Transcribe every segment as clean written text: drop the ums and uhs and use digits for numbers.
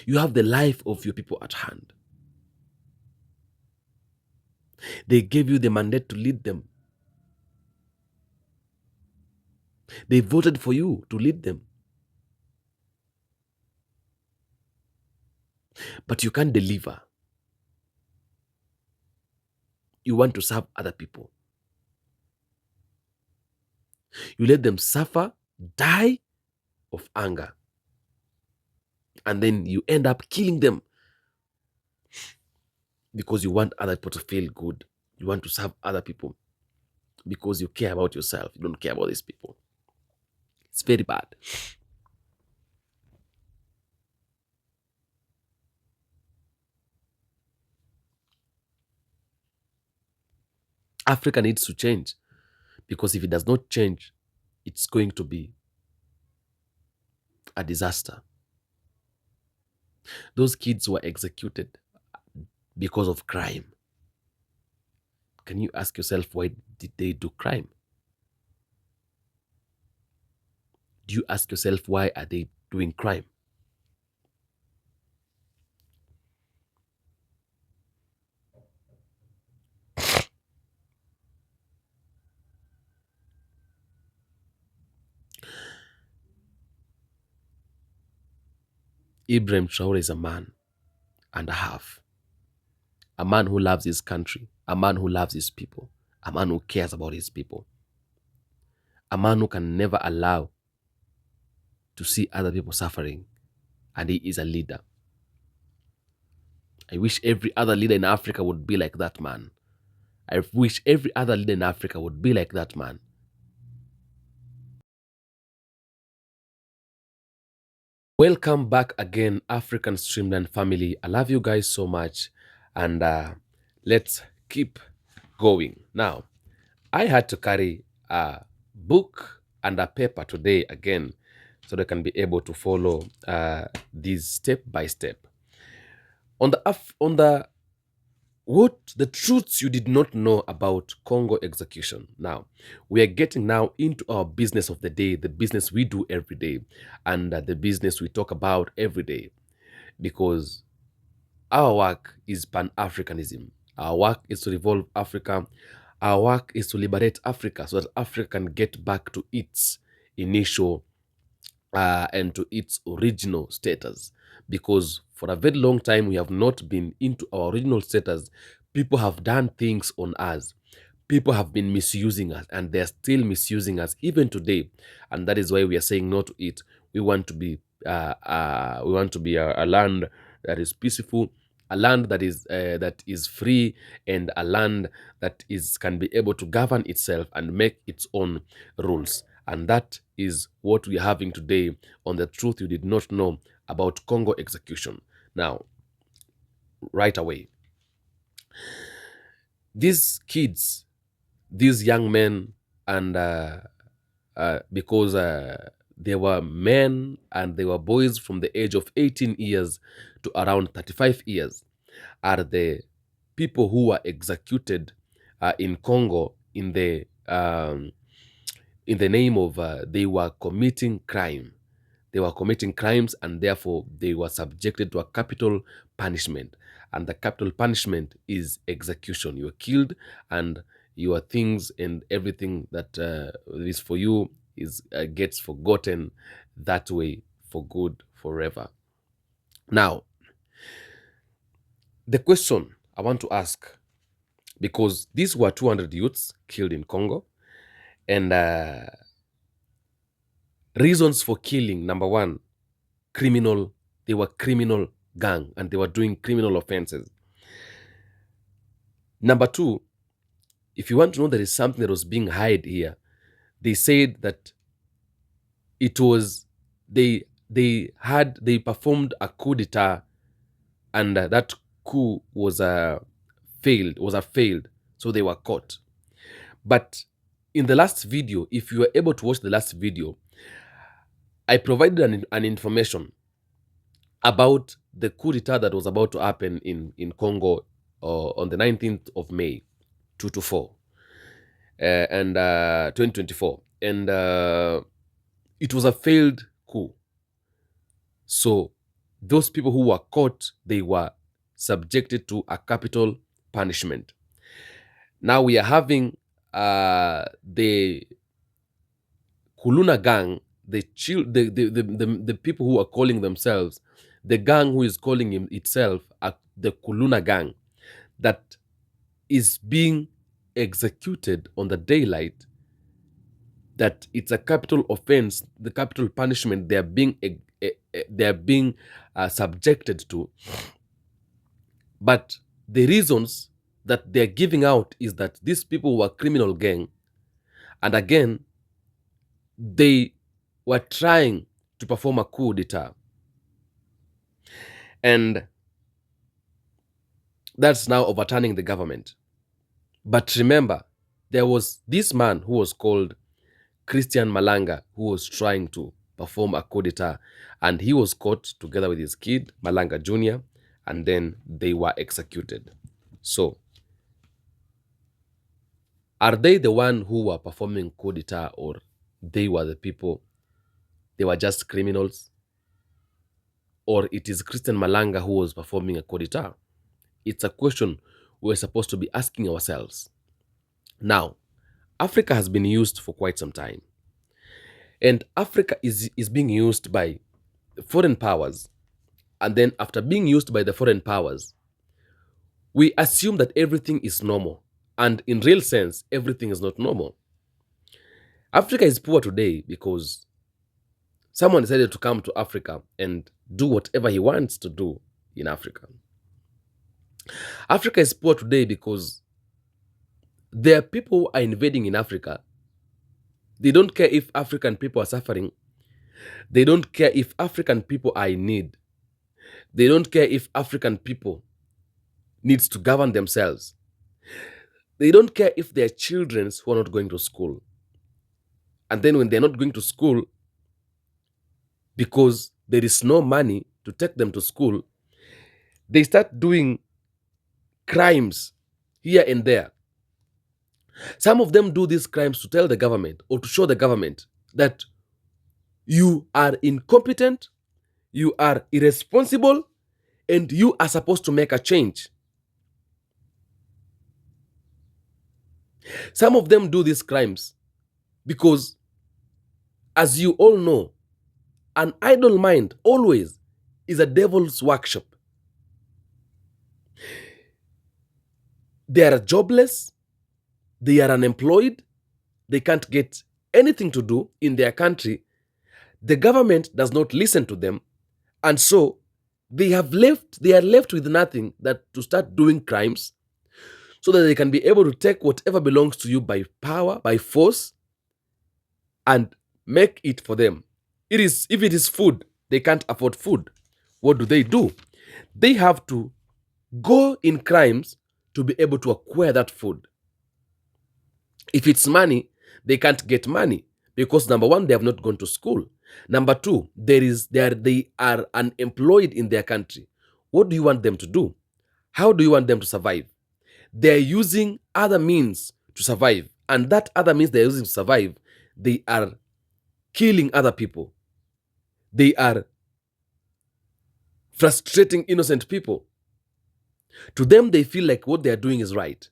You have the life of your people at hand. They gave you the mandate to lead them. They voted for you to lead them. But you can't deliver. You want to serve other people. You let them suffer, die of anger. And then you end up killing them because you want other people to feel good. You want to serve other people because you care about yourself. You don't care about these people. It's very bad. Africa needs to change, because if it does not change, it's going to be a disaster. Those kids were executed because of crime. Can you ask yourself, why did they do crime? Do you ask yourself, why are they doing crime? Ibrahim Traore is a man and a half. A man who loves his country, a man who loves his people, a man who cares about his people, a man who can never allow to see other people suffering, and he is a leader. I wish every other leader in Africa would be like that man. I wish every other leader in Africa would be like that man. Welcome back again, African Streamline family. I love you guys so much, and let's keep going. Now, I had to carry a book and a paper today again, so they can be able to follow these step by step. On the what the truths you did not know about Congo execution. Now, we are getting now into our business of the day, the business we do every day, and the business we talk about every day, because our work is Pan-Africanism. Our work is to revolve Africa. Our work is to liberate Africa so that Africa can get back to its initial and to its original status. Because for a very long time, we have not been into our original status. People have done things on us. People have been misusing us, and they're still misusing us even today. And that is why we are saying no to it. We want to be a land that is peaceful, a land that is free, and a land that is can be able to govern itself and make its own rules. And that is what we're having today on the truth you did not know about Congo execution. Now, right away, these kids, these young men, and because they were men and they were boys from the age of 18 years to around 35 years, are the people who were executed in Congo in the name of they were committing crime. They were committing crimes, and therefore they were subjected to a capital punishment. And the capital punishment is execution. You are killed, and your things and everything that is for you is gets forgotten that way for good forever. Now, the question I want to ask, because these were 200 youths killed in Congo, and reasons for killing: number one, criminal. They were criminal gang and they were doing criminal offenses. Number two, if you want to know there is something that was being hid here, they said that it was they performed a coup d'etat, and that coup was failed, so they were caught. But in the last video, if you were able to watch the last video, I provided an information about the coup d'etat that was about to happen in Congo on the 19th of May, 224, and 2024. And it was a failed coup. So those people who were caught, they were subjected to a capital punishment. Now we are having the Kuluna gang, the people who are calling themselves, the gang who is calling itself the Kuluna gang, that is being executed on the daylight, that it's a capital offense, the capital punishment they are being subjected to. But the reasons that they're giving out is that these people were criminal gang, and again, they were trying to perform a coup d'etat. And that's now overturning the government. But remember, there was this man who was called Christian Malanga who was trying to perform a coup d'etat, and he was caught together with his kid, Malanga Jr., and then they were executed. So, are they the one who were performing coup d'etat, or they were the people, they were just criminals? Or it is Christian Malanga who was performing a coup d'etat? It's a question we're supposed to be asking ourselves. Now, Africa has been used for quite some time. And Africa is being used by foreign powers. And then after being used by the foreign powers, we assume that everything is normal. And in real sense, everything is not normal. Africa is poor today because someone decided to come to Africa and do whatever he wants to do in Africa. Africa is poor today because there are people who are invading in Africa. They don't care if African people are suffering. They don't care if African people are in need. They don't care if African people needs to govern themselves. They don't care if their children who are not going to school. And then when they're not going to school, because there is no money to take them to school, they start doing crimes here and there. Some of them do these crimes to tell the government or to show the government that you are incompetent, you are irresponsible, and you are supposed to make a change. Some of them do these crimes because, as you all know, an idle mind always is a devil's workshop. They are jobless, they are unemployed, they can't get anything to do in their country. The government does not listen to them, and so they are left with nothing that to start doing crimes so that they can be able to take whatever belongs to you by power, by force, and make it for them. If it is food, they can't afford food. What do? They have to go in crimes to be able to acquire that food. If it's money, they can't get money because number one, they have not gone to school. Number two, they are unemployed in their country. What do you want them to do? How do you want them to survive? They're using other means to survive. And that other means they're using to survive, they are killing other people. They are frustrating innocent people. To them, they feel like what they're doing is right.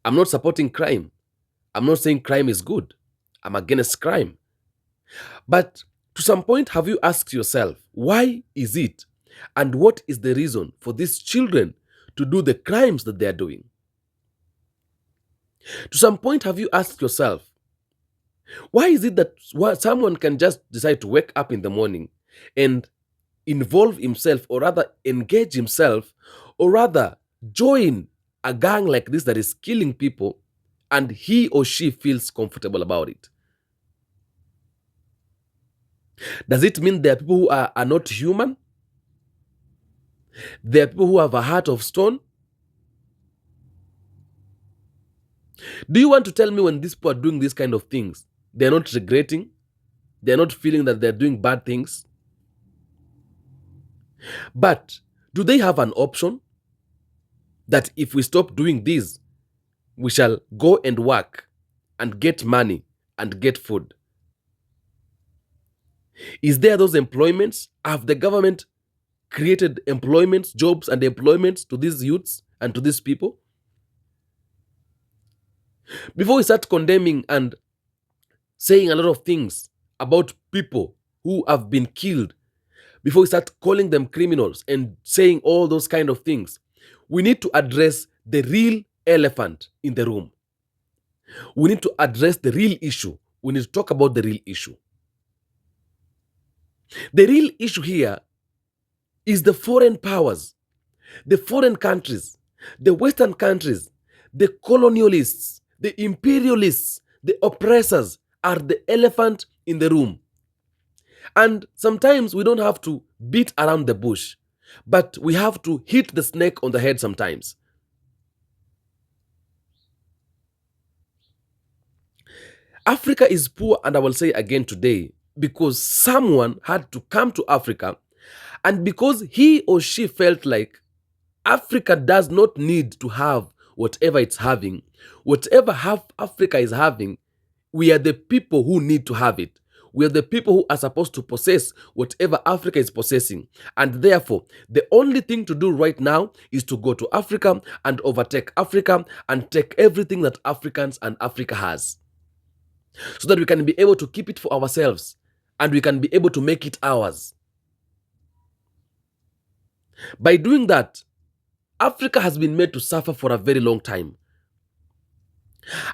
I'm not supporting crime. I'm not saying crime is good. I'm against crime. But to some point, have you asked yourself, why is it and what is the reason for these children to do the crimes that they are doing? To some point, have you asked yourself, why is it that someone can just decide to wake up in the morning and involve himself, or rather engage himself, or rather join a gang like this that is killing people, and he or she feels comfortable about it? Does it mean there are people who are not human? There are people who have a heart of stone? Do you want to tell me when these people are doing these kind of things, they're not regretting? They're not feeling that they're doing bad things? But do they have an option that if we stop doing this, we shall go and work and get money and get food? Is there those employments? Have the government created employments, jobs and employments to these youths and to these people? Before we start condemning and saying a lot of things about people who have been killed, before we start calling them criminals and saying all those kind of things, we need to address the real elephant in the room. We need to address the real issue. We need to talk about the real issue. The real issue here is the foreign powers, the foreign countries, the Western countries, the colonialists, the imperialists, the oppressors are the elephant in the room. And sometimes we don't have to beat around the bush, but we have to hit the snake on the head sometimes. Africa is poor, and I will say again today, because someone had to come to Africa, and because he or she felt like Africa does not need to have whatever it's having. Whatever Africa is having, we are the people who need to have it. We are the people who are supposed to possess whatever Africa is possessing. And therefore, the only thing to do right now is to go to Africa and overtake Africa and take everything that Africans and Africa has, so that we can be able to keep it for ourselves and we can be able to make it ours. By doing that, Africa has been made to suffer for a very long time.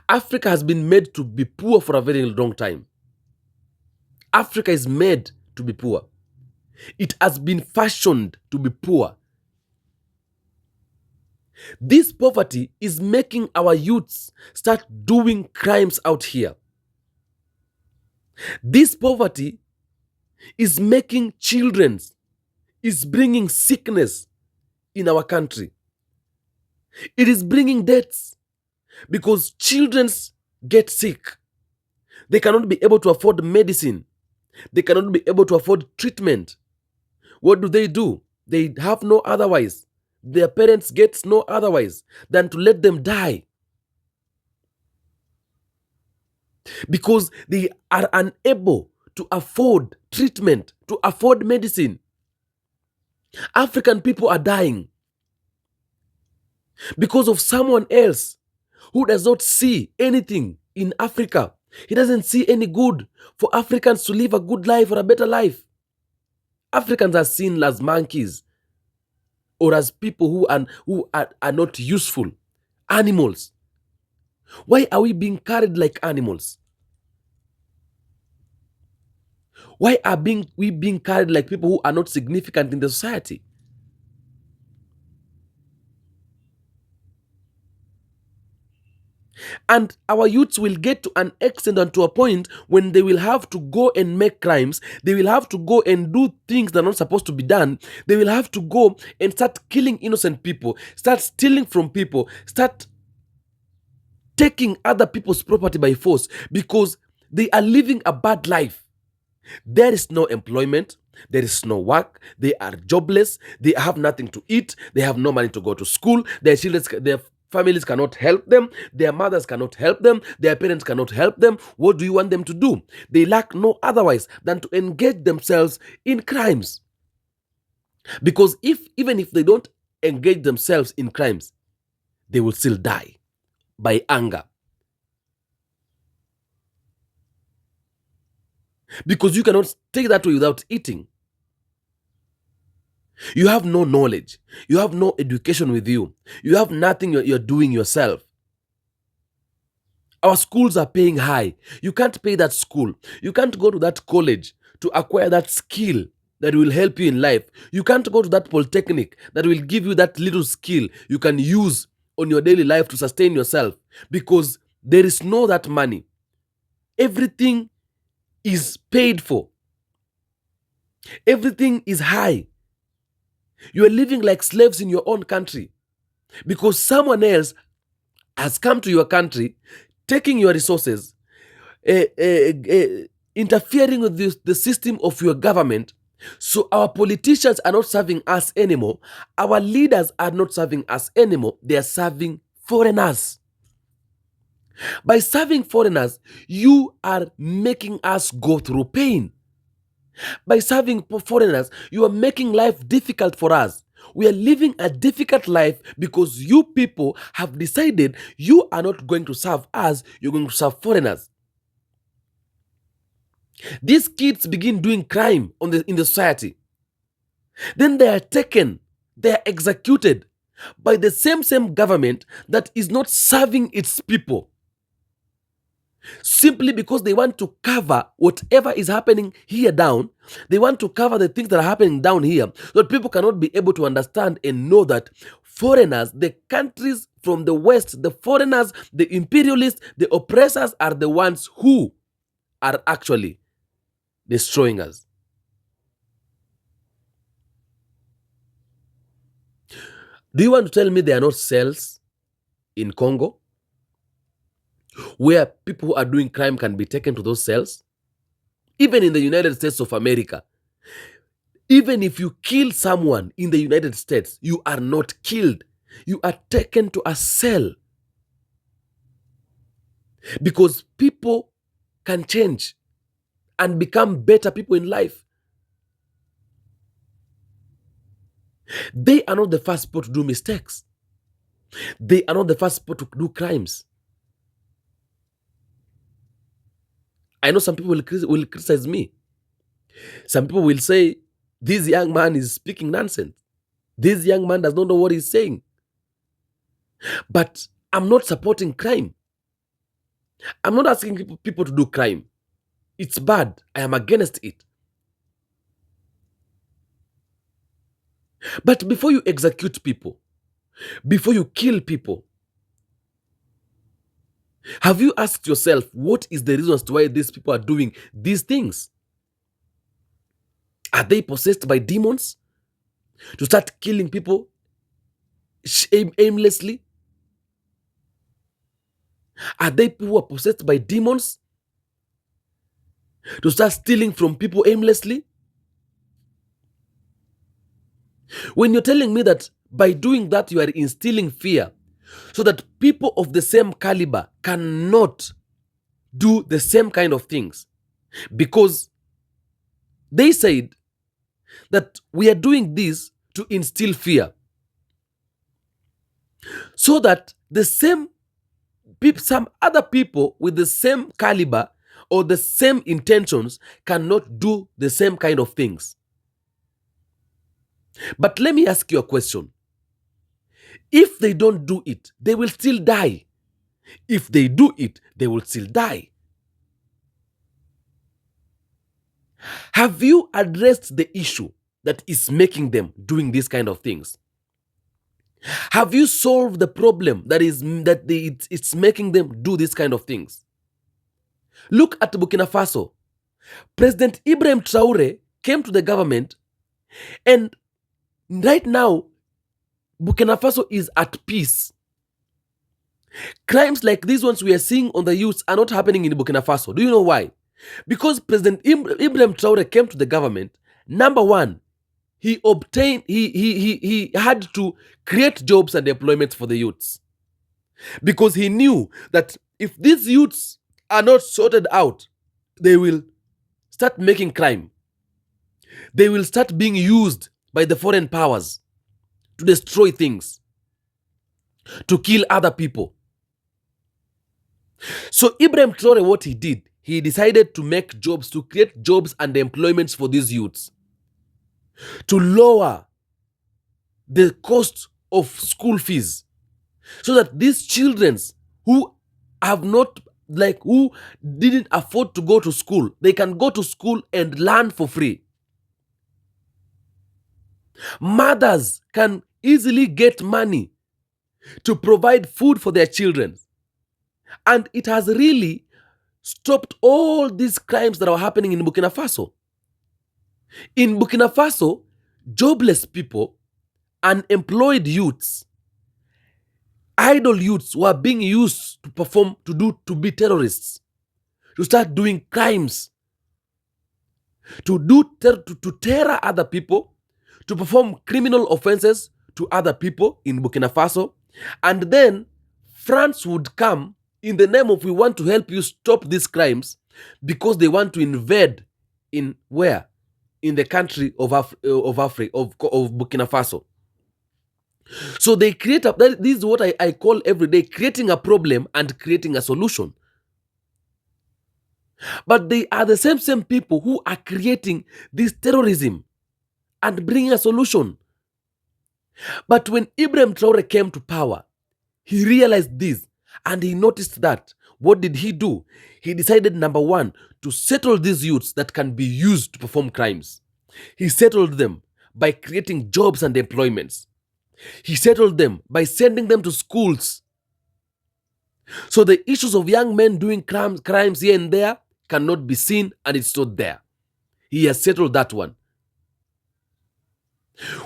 Africa has been made to be poor for a very long time. Africa is made to be poor. It has been fashioned to be poor. This poverty is making our youths start doing crimes out here. This poverty is making children, is bringing sickness in our country. It is bringing deaths because children get sick. They cannot be able to afford medicine. They cannot be able to afford treatment. What do? They have no otherwise. Their parents get no otherwise than to let them die, because they are unable to afford treatment, to afford medicine. African people are dying because of someone else who does not see anything in Africa. He doesn't see any good for Africans to live a good life or a better life. Africans are seen as monkeys or as people who are not useful, animals. Why are we being carried like animals? Why are we being carried like people who are not significant in the society? And our youths will get to an extent and to a point when they will have to go and make crimes. They will have to go and do things that are not supposed to be done. They will have to go and start killing innocent people, start stealing from people, start taking other people's property by force because they are living a bad life. There is no employment. There is no work. They are jobless. They have nothing to eat. They have no money to go to school. Their families cannot help them. Their mothers cannot help them. Their parents cannot help them. What do you want them to do? They lack no otherwise than to engage themselves in crimes. Because even if they don't engage themselves in crimes, they will still die by anger. Because you cannot take that way without eating. You have no knowledge. You have no education with you. You have nothing you're doing yourself. Our schools are paying high. You can't pay that school. You can't go to that college to acquire that skill that will help you in life. You can't go to that polytechnic that will give you that little skill you can use on your daily life to sustain yourself, because there is no that money. Everything is paid for. Everything is high. You are living like slaves in your own country because someone else has come to your country, taking your resources, interfering with the system of your government. So our politicians are not serving us anymore. Our leaders are not serving us anymore. They are serving foreigners. By serving foreigners, you are making us go through pain. By serving foreigners, you are making life difficult for us. We are living a difficult life because you people have decided you are not going to serve us, you're going to serve foreigners. These kids begin doing crime in the society. Then they are taken, they are executed by the same government that is not serving its people, simply because they want to cover whatever is happening here down. They want to cover the things that are happening down here, so that people cannot be able to understand and know that foreigners, the countries from the West, the foreigners, the imperialists, the oppressors are the ones who are actually destroying us. Do you want to tell me there are not cells in Congo where people who are doing crime can be taken to those cells? Even in the United States of America, even if you kill someone in the United States, you are not killed. You are taken to a cell. Because people can change and become better people in life. They are not the first people to do mistakes. They are not the first people to do crimes. I know some people will criticize me. Some people will say, this young man is speaking nonsense. This young man does not know what he's saying. But I'm not supporting crime. I'm not asking people to do crime. It's bad. I am against it. But before you execute people, before you kill people, have you asked yourself, what is the reason as to why these people are doing these things? Are they possessed by demons to start killing people aimlessly? Are they people who are possessed by demons to start stealing from people aimlessly? When you're telling me that by doing that you are instilling fear so that people of the same caliber cannot do the same kind of things, because they said that we are doing this to instill fear so that some other people with the same caliber or the same intentions cannot do the same kind of things. But let me ask you a question. If they don't do it, they will still die. If they do it, they will still die. Have you addressed the issue that is making them doing these kind of things? Have you solved the problem it's making them do these kind of things? Look at Burkina Faso. President Ibrahim Traore came to the government, and right now, Burkina Faso is at peace. Crimes like these ones we are seeing on the youths are not happening in Burkina Faso. Do you know why? Because President Ibrahim Traore came to the government. Number one, he had to create jobs and employment for the youths. Because he knew that if these youths are not sorted out, they will start making crime. They will start being used by the foreign powers to destroy things, to kill other people. So Ibrahim Traore, what he did, he decided to make jobs, to create jobs and employments for these youths, to lower the cost of school fees, so that these children who have not, who didn't afford to go to school, they can go to school and learn for free. Mothers can easily get money to provide food for their children. And it has really stopped all these crimes that are happening in Burkina Faso. In Burkina Faso, jobless people, unemployed youths, idle youths were being used to be terrorists, to start doing crimes, to terror other people, to perform criminal offenses to other people in Burkina Faso. And then France would come in the name of, we want to help you stop these crimes, because they want to invade in where? in the country of Africa, of Burkina Faso. So they create this is what I call every day creating a problem and creating a solution. But they are the same people who are creating this terrorism and bringing a solution. But when Ibrahim Traore came to power, he realized this and he noticed that. What did he do? He decided, number one, to settle these youths that can be used to perform crimes. He settled them by creating jobs and employments. He settled them by sending them to schools. So the issues of young men doing crimes here and there cannot be seen and it's not there. He has settled that one.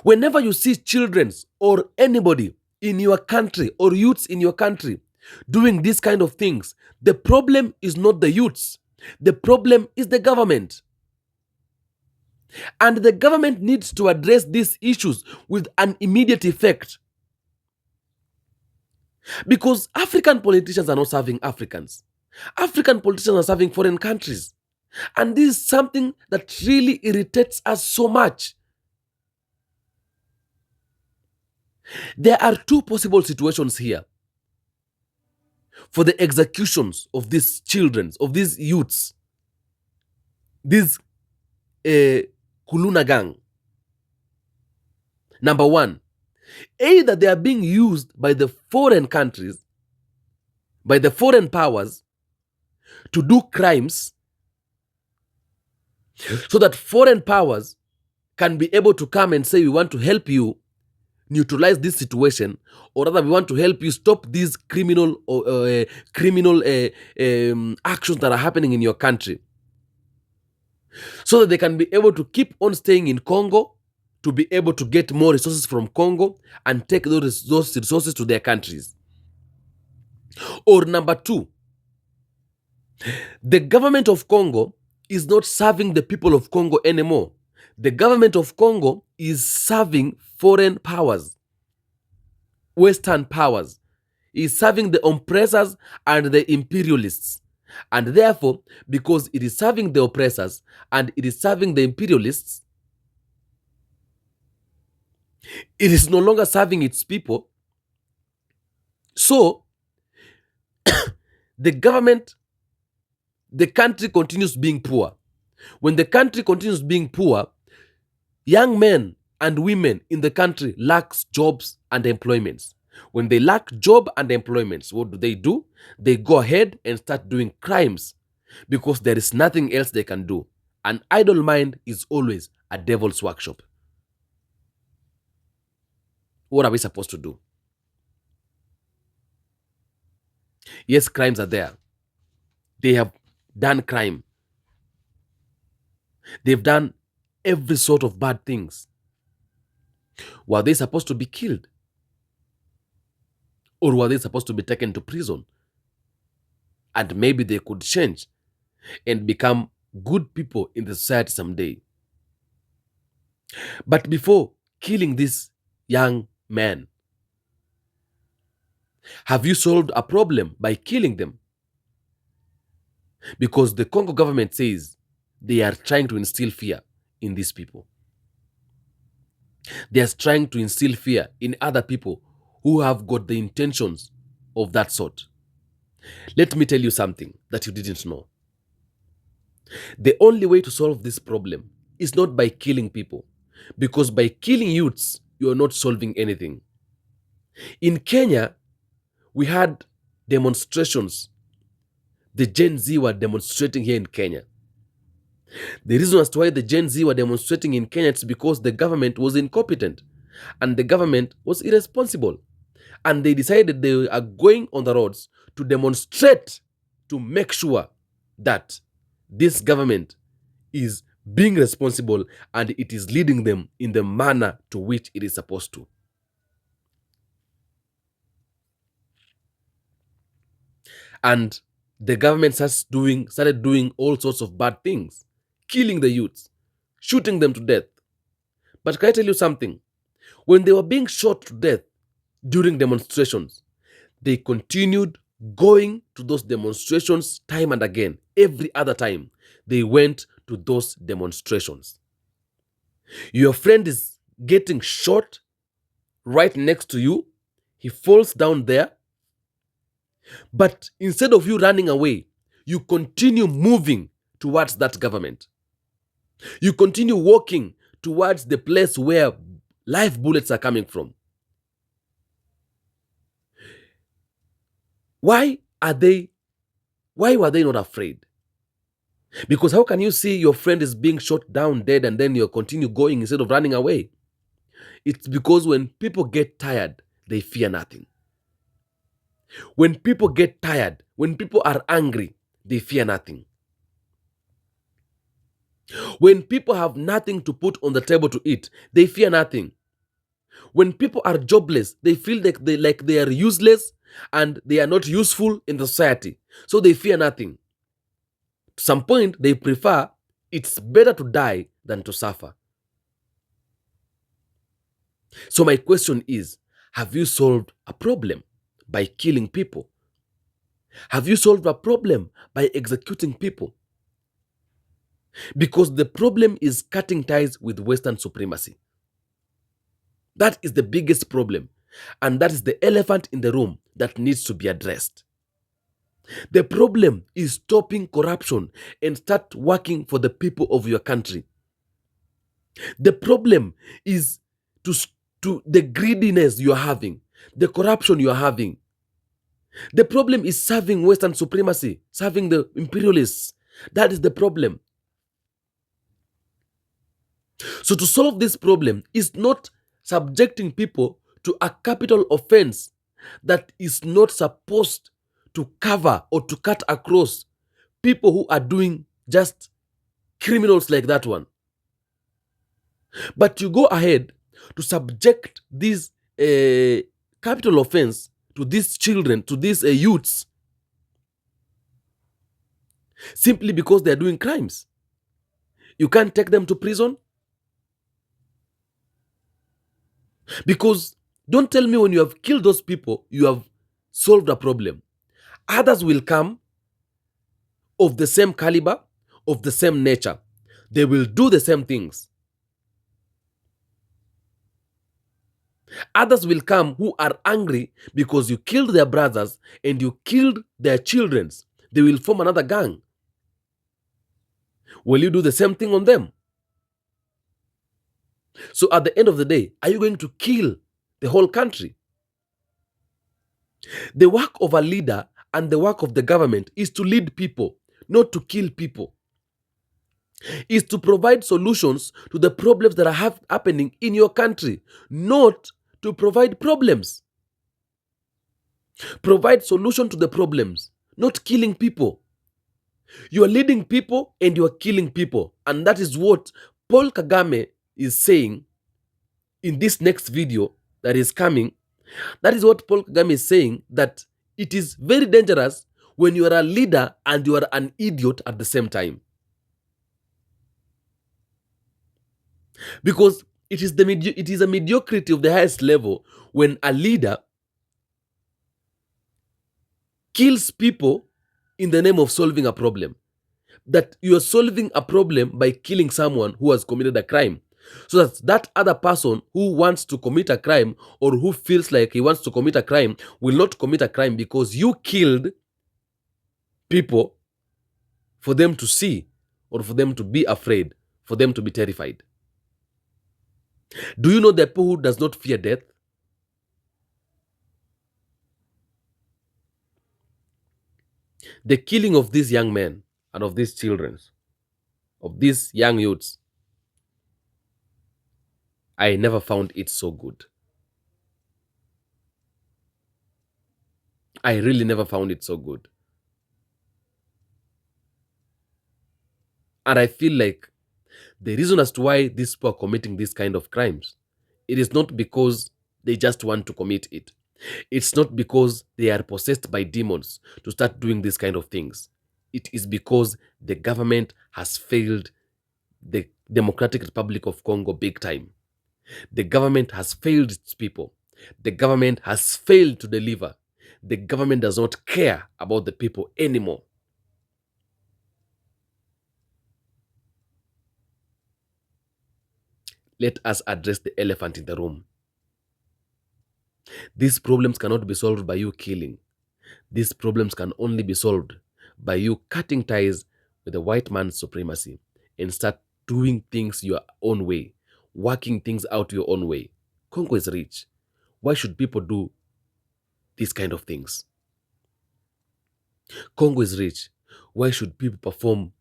Whenever you see children or anybody in your country or youths in your country doing these kind of things, the problem is not the youths. The problem is the government. And the government needs to address these issues with an immediate effect. Because African politicians are not serving Africans. African politicians are serving foreign countries. And this is something that really irritates us so much. There are two possible situations here for the executions of these children, of these youths, this Kuluna gang. Number one, either they are being used by the foreign countries, by the foreign powers, to do crimes so that foreign powers can be able to come and say, we want to help you neutralize this situation, or rather we want to help you stop these criminal actions that are happening in your country, so that they can be able to keep on staying in Congo, to be able to get more resources from Congo and take those resources to their countries. Or number two, the government of Congo is not serving the people of Congo anymore. The government of Congo is serving foreign powers, Western powers. Is serving the oppressors and the imperialists. And therefore, because it is serving the oppressors and it is serving the imperialists, it is no longer serving its people. So, the country continues being poor. When the country continues being poor, young men and women in the country lack jobs and employments. When they lack job and employments, what do? They go ahead and start doing crimes because there is nothing else they can do. An idle mind is always a devil's workshop. What are we supposed to do? Yes, crimes are there. They have done crime. They've done every sort of bad things. Were they supposed to be killed? Or were they supposed to be taken to prison? And maybe they could change and become good people in the society someday. But before killing this young man, have you solved a problem by killing them? Because the Congo government says they are trying to instill fear in these people. They are trying to instill fear in other people who have got the intentions of that sort. Let me tell you something that you didn't know. The only way to solve this problem is not by killing people, because by killing youths, you are not solving anything. In Kenya, we had demonstrations. The Gen Z were demonstrating here in Kenya. The reason as to why the Gen Z were demonstrating in Kenya is because the government was incompetent and the government was irresponsible. And they decided they are going on the roads to demonstrate to make sure that this government is being responsible and it is leading them in the manner to which it is supposed to. And the government started doing all sorts of bad things, killing the youths, shooting them to death. But can I tell you something? When they were being shot to death during demonstrations, they continued going to those demonstrations time and again. Every other time they went to those demonstrations. Your friend is getting shot right next to you. He falls down there. But instead of you running away, you continue moving towards that government. You continue walking towards the place where live bullets are coming from. Why were they not afraid? Because how can you see your friend is being shot down dead and then you continue going instead of running away? It's because when people get tired, they fear nothing. When people get tired, when people are angry, they fear nothing. When people have nothing to put on the table to eat, they fear nothing. When people are jobless, they feel like they are useless and they are not useful in the society. So they fear nothing. To some point, they prefer it's better to die than to suffer. So my question is, have you solved a problem by killing people? Have you solved a problem by executing people? Because the problem is cutting ties with Western supremacy. That is the biggest problem. And that is the elephant in the room that needs to be addressed. The problem is stopping corruption and start working for the people of your country. The problem is to the greediness you are having, the corruption you are having. The problem is serving Western supremacy, serving the imperialists. That is the problem. So to solve this problem is not subjecting people to a capital offense that is not supposed to cover or to cut across people who are doing just criminals like that one. But you go ahead to subject this capital offense to these children, to these youths, simply because they are doing crimes. You can't take them to prison. Because don't tell me when you have killed those people, you have solved a problem. Others will come of the same caliber, of the same nature. They will do the same things. Others will come who are angry because you killed their brothers and you killed their children. They will form another gang. Will you do the same thing on them? So at the end of the day, are you going to kill the whole country? The work of a leader and the work of the government is to lead people, not to kill people. Is to provide solutions to the problems that are happening in your country, not to provide problems. Provide solution to the problems, not killing people. You are leading people and you are killing people. And that is what Paul Kagame is saying in this next video that is coming. That is what Paul Kagame is saying, that it is very dangerous when you are a leader and you are an idiot at the same time. Because it is a mediocrity of the highest level when a leader kills people in the name of solving a problem. That you are solving a problem by killing someone who has committed a crime. So that other person who wants to commit a crime or who feels like he wants to commit a crime will not commit a crime because you killed people for them to see or for them to be afraid, for them to be terrified. Do you know that people who does not fear death? The killing of these young men and of these children, of these young youths, I never found it so good. I really never found it so good. And I feel like the reason as to why these people are committing these kind of crimes, it is not because they just want to commit it. It's not because they are possessed by demons to start doing these kind of things. It is because the government has failed the Democratic Republic of Congo big time. The government has failed its people. The government has failed to deliver. The government does not care about the people anymore. Let us address the elephant in the room. These problems cannot be solved by you killing. These problems can only be solved by you cutting ties with the white man's supremacy and start doing things your own way, working things out your own way. Congo is rich. Why should people do these kind of things? Congo is rich. Why should people perform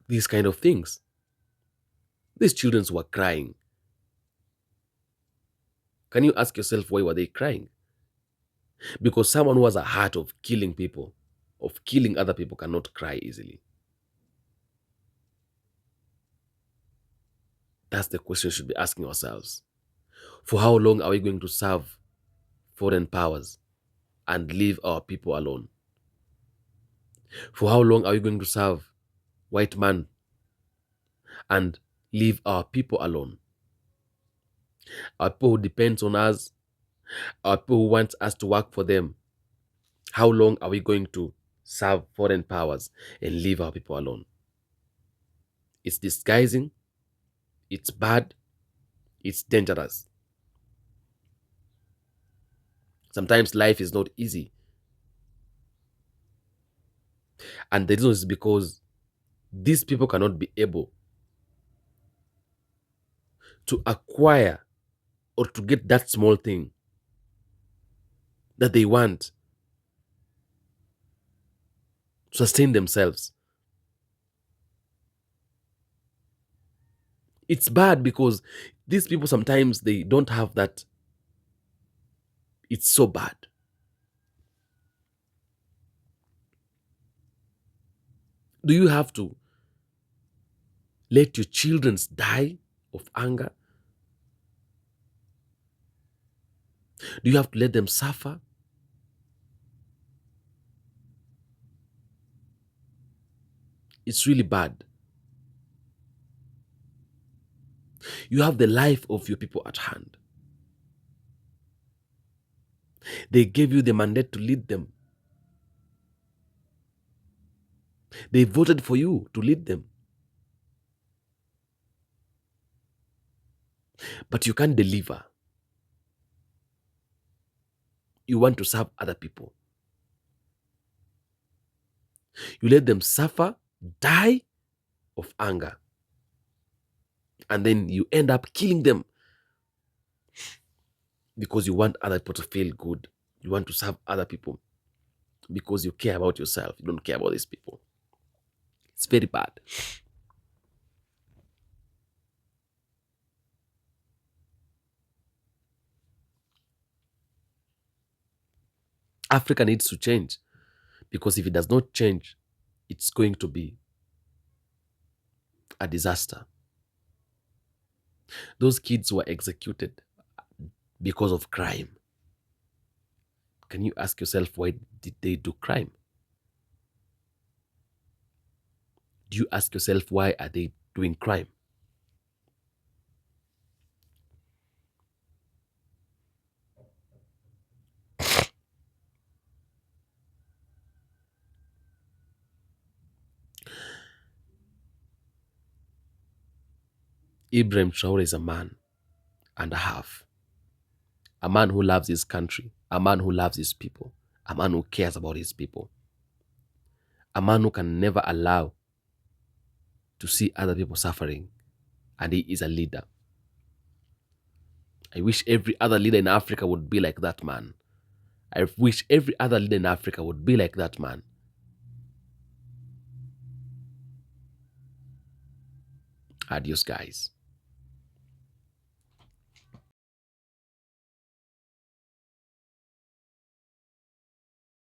these kind of things? These children were crying. Can you ask yourself why were they crying? Because someone who has a heart of killing people, of killing other people, cannot cry easily. That's the question we should be asking ourselves. For how long are we going to serve foreign powers and leave our people alone? For how long are we going to serve white man and leave our people alone? Our people who depends on us, our people who want us to work for them. How long are we going to serve foreign powers and leave our people alone? It's disguising, it's bad, it's dangerous. Sometimes life is not easy. And the reason is because these people cannot be able to acquire or to get that small thing that they want to sustain themselves. It's bad because these people sometimes they don't have that. It's so bad. Do you have to let your children die of anger? Do you have to let them suffer? It's really bad. You have the life of your people at hand. They gave you the mandate to lead them. They voted for you to lead them. But you can't deliver. You want to serve other people. You let them suffer, die of anger. And then you end up killing them because you want other people to feel good. You want to serve other people because you care about yourself. You don't care about these people. It's very bad. Africa needs to change because if it does not change, it's going to be a disaster. Those kids were executed because of crime. Can you ask yourself why did they do crime? Do you ask yourself why are they doing crime? Ibrahim Traore is a man and a half. A man who loves his country, a man who loves his people, a man who cares about his people, a man who can never allow to see other people suffering, and he is a leader. I wish every other leader in Africa would be like that man. I wish every other leader in Africa would be like that man. Adios, guys.